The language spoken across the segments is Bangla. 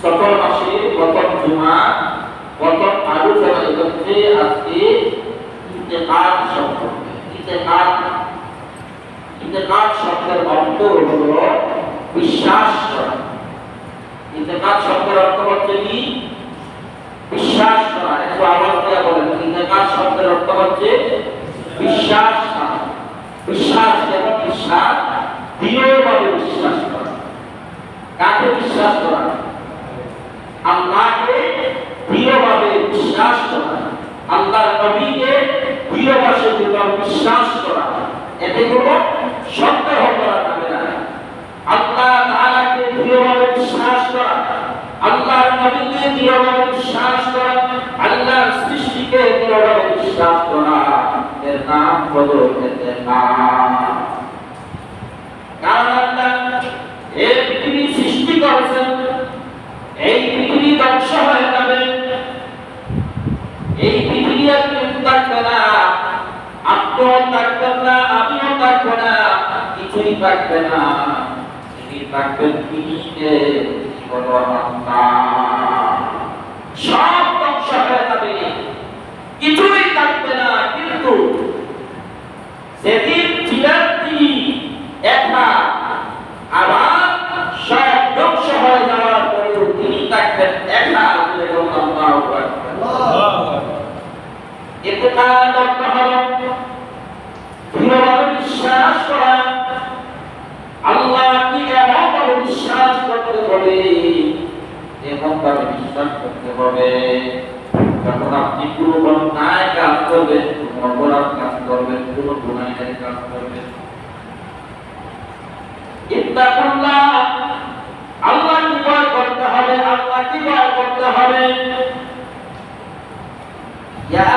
সফর মাসে প্রথম জুমা প্রথম আলোচনা হচ্ছে আজকে ইতিকাদ শব্দ। ইতিকাদ শব্দের অর্থ হলো বিশ্বাস করা। ইতিকাদ শব্দের অর্থ হচ্ছে কি? বিশ্বাস করা। একটু আওয়াজ দিয়ে বলেন। ইতিকাদ শব্দের অর্থ হচ্ছে বিশ্বাস করা। বিশ্বাস যেমন বিশ্বাস, দৃঢ়ভাবে বিশ্বাস করা। কাকে বিশ্বাস করা? আল্লাহকে দৃঢ়ভাবে বিশ্বাস করা, আল্লাহর নবীকে দৃঢ়ভাবে বিশ্বাস করা। এতে কোনো সন্দেহ করা যাবে না। আল্লাহ তাআলাকে দৃঢ়ভাবে বিশ্বাস করা, আল্লাহর নবীকে দৃঢ়ভাবে বিশ্বাস করা, আল্লাহর সৃষ্টিকে দৃঢ়ভাবে বিশ্বাস করা, এর নাম হলো ইতিকাদ। কারণ আল্লাহ এই পৃথিবী সৃষ্টি করেছেন, এই পৃথিবী ধ্বংস হয়ে যাবে, এই পৃথিবী আর কিন্তু থাকবে না, আপনিও থাকবেন না, আমিও থাকবো না, কিছুই থাকবে না। তিনি থাকবেন তিনিকে, বলো আল্লাহ। সব ধ্বংস হয়ে যাবে, কিছুই থাকবে না, কিন্তু সেদিন ছিলেন তিনি একা, আবার সব ধ্বংস হয়ে যাওয়ার পরেও তিনি থাকবেন একা। ইতিকাদ অর্থ হলো দৃঢ়ভাবে বিশ্বাস করা। আল্লাহকে এমনভাবে বিশ্বাস করতে হবে, এমনভাবে বিশ্বাস করতে হবে যখন আপনি কোনো অন্যায় কাজ করবেন, কোনো অপরাধ কাজ করবেন, কোনো গুনাহের কাজ করবেন, ইত্তাকুল্লাহ, আল্লাহকে ভয় করতে হবে, আল্লাহকে ভয় করতে হবে। ইয়া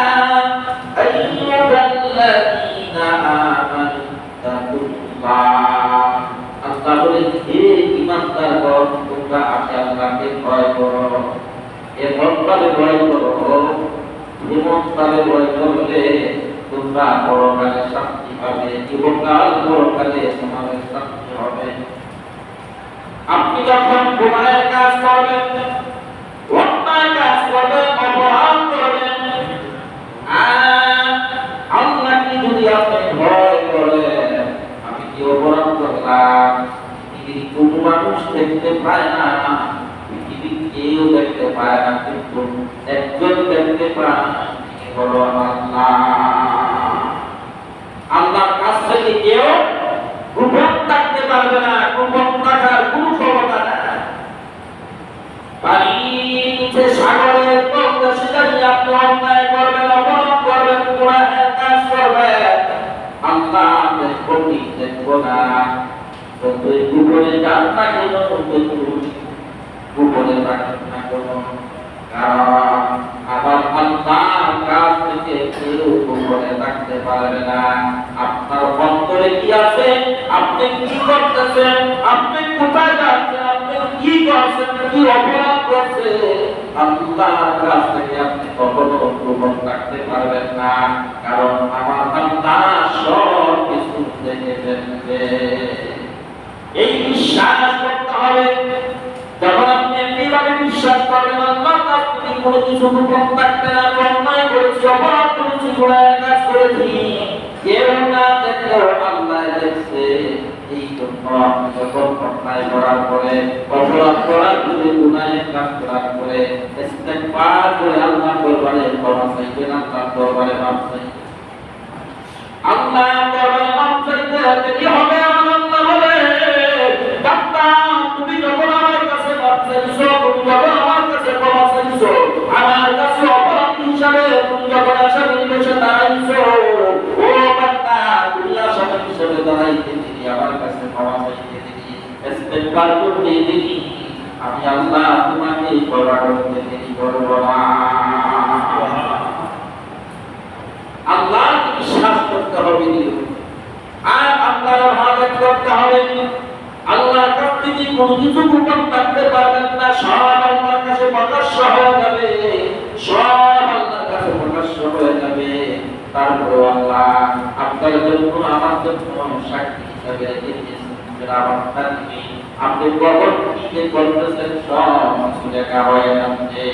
আইয়ুহাল্লাযীনা আমানু তাকুল্লাহ, আল্লাহ বলেন হে ঈমানদারগণ, তোমরা আল্লাহকে ভয় করো। এমনভাবে ভয় করো, এমনভাবে ভয় করলে তোমরা পরকালে শান্তি পাবে, ইহকাল পরকালে তোমাদের শান্তি হবে। আপনি যখন গুনাহের কাজ করবেন, অন্যায় কাজ করবেন, অপরাধ করবেন, আল্লাহকে যদি আপনি ভয় করেন, আমি কি অপরাধ করলাম, পৃথিবীর কোনো মানুষ দেখতে পায় না, পৃথিবীর কেউ দেখতে পায় না, কিন্তু একজন দেখতে পায়, তিনি হলো আল্লাহ। আল্লাহর কাছ থেকে কেউ গোপন থাকতে পারবে না, গোপন থাকার কোনো ক্ষমতা নাই। পানিতে সাগরের তলদেশে দাঁড়িয়ে আপনি অন্যায় করবেন, অপরাধ করবেন, গুনাহের কাজ করবেন, আল্লাহ দেখবো কি দেখবো না, যতই গোপনে যান না কেন, গোপনে থাকেন না কেন, কারণ আমার আল্লাহর কাছ থেকে কেউ গোপনে থাকতে পারবে না। আপনার অন্তরে কি আছে, আপনি কি করতেছেন, আপনি কোথায় যাচ্ছেন, আপনি কি করছেন, কি অপরাধ করছেন, আল্লাহর কাছ থেকে আপনি কখনো গোপন থাকতে পারবেন না, কারণ আমার আল্লাহ সব কিছু দেখে ফেলবেন। এই বিশ্বাস করতে হবে। যখন আপনি এমনিভাবে বিশ্বাস করবেন আল্লাহ কাছ থেকে কোনো কিছু গোপন থাকবে না, অন্যায় করেছি, অপরাধ করেছি, গুনাহের কাজ করেছি, কেউ না দেখলেও আল্লাহ দেখছে। এই জন্য আপনি যখন অন্যায় করার পরে, অপরাধ করার পরে, গুনাহের কাজ করার পরে ইস্তেগফার করে আল্লাহর দরবারে ক্ষমা চাইবেন, আল্লাহর দরবারে মাফ চাইবেন। আল্লাহর দরবারে মাফ চাইতে কি হবে? আল্লাহ বলে, বান্দা তুমি যখন আমার কাছে মাফ চাইছো, তুমি যখন আমার কাছে ক্ষমা চাইছো, আমার কাছে অপরাধ হিসাবে তুমি যখন আসামি হিসেবে দাঁড়াইছো, ও বান্দা তুমি আসামি হিসেবে দাঁড়াইতে দিদি, আমার কাছে ক্ষমা চাইতে দিদি, ইস্তেগফার করতে দিদি, আমি আল্লাহ তোমাকে ক্ষমা করতে দেরি করব না। আল্লাহকে বিশ্বাস করতে হবে, আর আল্লাহর ইবাদত করতে হবে। আল্লাহর কাছ থেকে কোনো কিছু গোপন থাকতে পারবেন না, সব আল্লাহর কাছে প্রকাশ্য হয়ে যাবে, সব আল্লাহর কাছে প্রকাশ্য হয়ে যাবে। তারপরে আল্লাহ আপনার জন্য, আমার জন্য সাক্ষী হিসাবে রেখেছেন। অবস্থা নেই, আপনি কখন কি করতেছেন সব কিছু লেখা হয়ে যাচ্ছে।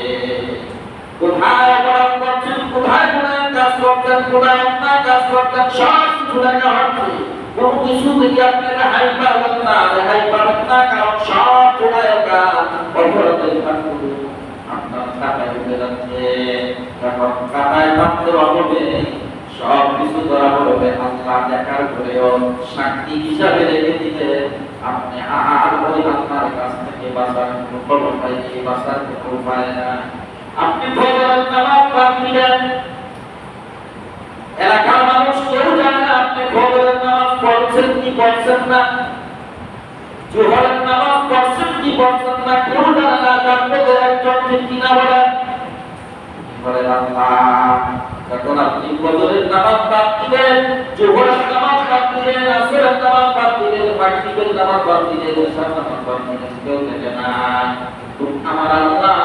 কোথায় অপরাধ করছেন, কোথায় গুনাহের কাজ করছেন, কোথায় অন্যায় কাজ করছেন, সব কিছু লেখা হচ্ছে। কোন কিছু থেকে আপনি রেহাই পাবেন না, কারণ সব গুনাহের কাজ অপরাধের কাজগুলো আপনার খাতায় উঠে যাচ্ছে। যখন খাতায় পাত্র হবে সব কিছু ধরা পড়বে, আল্লাহ দেখার পরেও সাক্ষী হিসাবে রেখে দিতে আপনি আর ওই আপনার কাছ থেকে বাঁচার কোনো খবর পাইনি, বাঁচার কোনো উপায় নাই। আপনি ফজরের নামাজ বাদ দিলেন, এলাকার মানুষ কেউ জানে না আপনি ফজরের নামাজ পড়ছেন কি পড়ছেন না, জোহরের নামাজ পড়ছেন কি পড়ছেন না, কেউ জানে না। জানতে একজন কিনা বলেন আল্লাহ। যখন আপনি ফজরের নামাজ বাদ দিলেন, জোহরের নামাজ বাদ দিলেন, আসরের নামাজ বাদ দিলেন, মাগরিবের নামাজ বাদ দিলেন, এশার নামাজ বাদ দিলেন, কেউ দেখে না। আমার আল্লাহ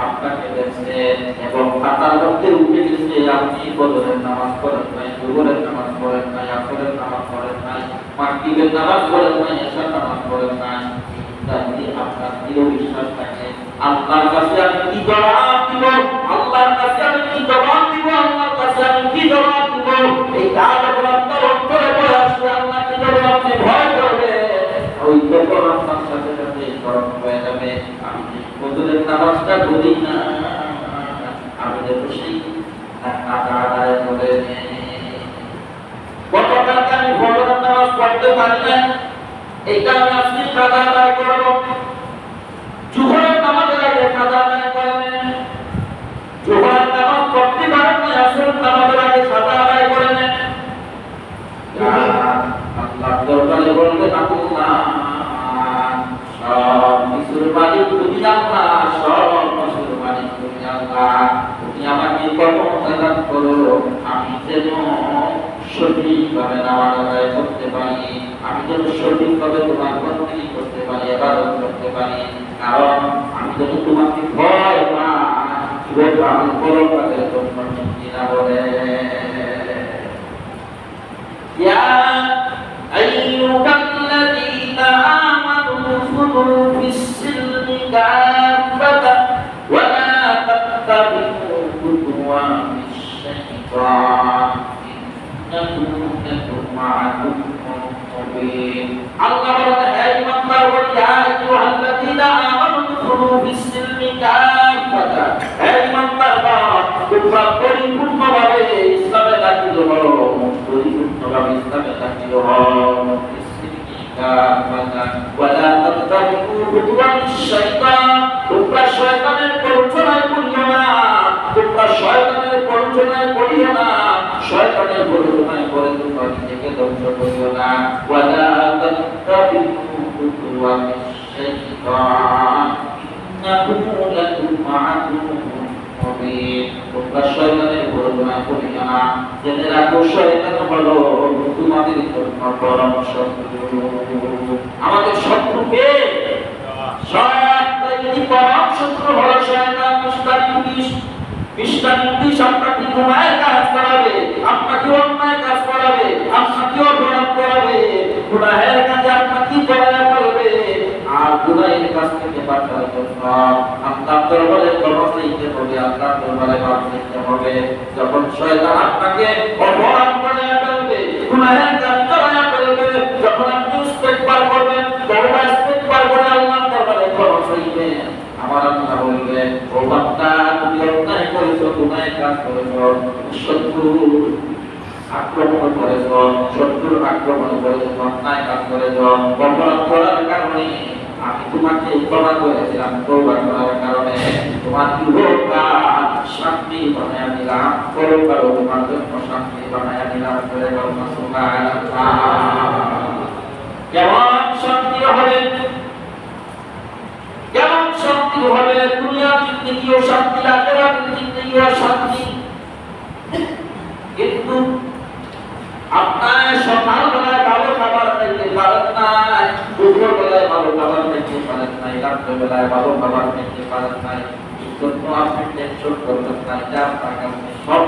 আপনাকে দেখছেন এবং খাতার মধ্যে উঠে গেছে আপনি ফজরের নামাজ পড়েন নাই, জোহরের নামাজ পড়েন নাই, আসরের নামাজ পড়েন নাই, মাগরিবের নামাজ পড়েন নাই, এশার নামাজ পড়েন নাই। যদি আপনার দৃঢ় বিশ্বাস থাকে, আল্লাহর কাছে আমি কি জবাব দিব, আল্লাহর কাছে আমি কি জবাব দিব, আল্লাহর কাছে আমি কি জবাব দিব, এই কাজ যখন আপনার অন্তরে বয়ে আসবে, আল্লাহকে যখন আপনি ভয় করবে, ওই তখন আপনার সাথে সাথে স্মরণ হয়ে যাবে আমি ফজরের নামাজটা পড়ি না, আমি দেখো সেই আদায় করে কত টাকা আমি ফজরের নামাজ পড়তে পারি না, এইটা আমি আজকে কাজা আদায় করবো। জোহরের নামাজের আগে কাজা আদায় করেন, জোহরের নামাজ পড়তে পারেন না, আসরের নামাজের আগে কাজা আদায় করেন। আল্লাহ দরবারে বলতে আল্লাহ সব কিছুর মালিক তুমি, আল্লাহ সব কিছুর মালিক তুমি, আল্লাহ তুমি আমাকে কর্মসাধন করো, আমি যেন সঠিকভাবে নামাজ আদায় করতে পারি, আমি যেন সঠিকভাবে তোমার বন্দী করতে পারি, ইবাদত করতে পারি, কারণ আমি যেন তোমাকে ভয় পাই, আমি বড় কাজের জন্য চিন্তা বলে। ইয়া আইয়ুহাল্লাযীনা আমানু উদখুলু ফিস-সিলমি কাফাতান ওয়া লা তাত্তাবি'উ খুতুওয়াতিশ-শাইতান আল্লাহ বলেন হে ঈমানদার ইয়া আইয়ুহাল্লাযীনা আমানু উদখুলু ফিস-সিলমি কাফাতান, হে ঈমানদার তোমরা পরিপূর্ণভাবে ইসলামে দাখিল হও, পরিপূর্ণভাবে ইসলামে দাখিল হও। ফিস-সিলমি কাফাতান ওয়া লা তাত্তাবি'ু খুতুওয়াতিশ-শাইতান, তোমরা শয়তানের প্ররোচনায় পড়িও না, তোমরা শয়তানের প্ররোচনায় পড়িও না, শয়তানের প্ররোচনায় পড়ে তোমরা নিজেকে ধ্বংস করিও না। ওয়ালা তাত্তাবি'উ খুতুওয়াতিশ-শাইতান ইন্নাহু লাকুম আদুউন মুবিন, তোমরা শয়তানের প্ররোচনায় পড়িও না, জেনে রাখো শয়তান হলো তোমাদের জন্য পরম শত্রু। আমাদের শত্রুকে শয়তান পরম শত্রু হলো শয়তান। আপনাকে গুনাহের কাজ করাবে, আপনাকে অন্যায় কাজ করাবে, আপনাকে অপরাধ করাবে, গুনাহের কাজে আপনাকে জড়ায়া করবে, আর গুনাহের কাজ থেকে বাঁচার জন্য আল্লাহর দরবারে তওবা চাইতে হবে, আল্লাহর দরবারে মাফ চাইতে হবে। যখন শয়তান আপনাকে অপরাধ করায়া ফেলবে, গুনাহের কাজ জড়ায়া ফেলবে, যখন আপনি ইস্তেগফার করবেন, তওবা ইস্তেগফার করে আল্লাহর দরবারে তওবা চাইবেন, আমার আল্লাহ বলবে ও বান্দা তুমি অন্যায় করেছো, গুনাহের কাজ করেছো, শত্রু আক্রমণ করেছো, শত্রুর আক্রমণ করেছো, অন্যায় কাজ করেছো, অপরাধ করার কারণে আমি তোমাকে ক্ষমা করেছিলাম, তওবা করার কারণে তোমার ইহকাল শান্তি বানায়া দিলাম, পরকাল তোমার জন্য শান্তি বানায়া দিলাম। করে বলো সুবহানাল্লাহ। কেমন শান্তি হবে, কেমন শান্তি হবে, দুনিয়ার জিন্দেগিও শান্তি, আখিরাতের জিন্দেগিও শান্তি। কিন্তু আপনার সকালবেলায় ভালো খাবার খাইতে পারেন নাই, দুপুরবেলায় ভালো খাবার খাইতে পারেন নাই, রাত্রেবেলায় ভালো খাবার খাইতে পারেন নাই, এই জন্য আপনি টেনশন করবেন না, যা আপনার কাছে সব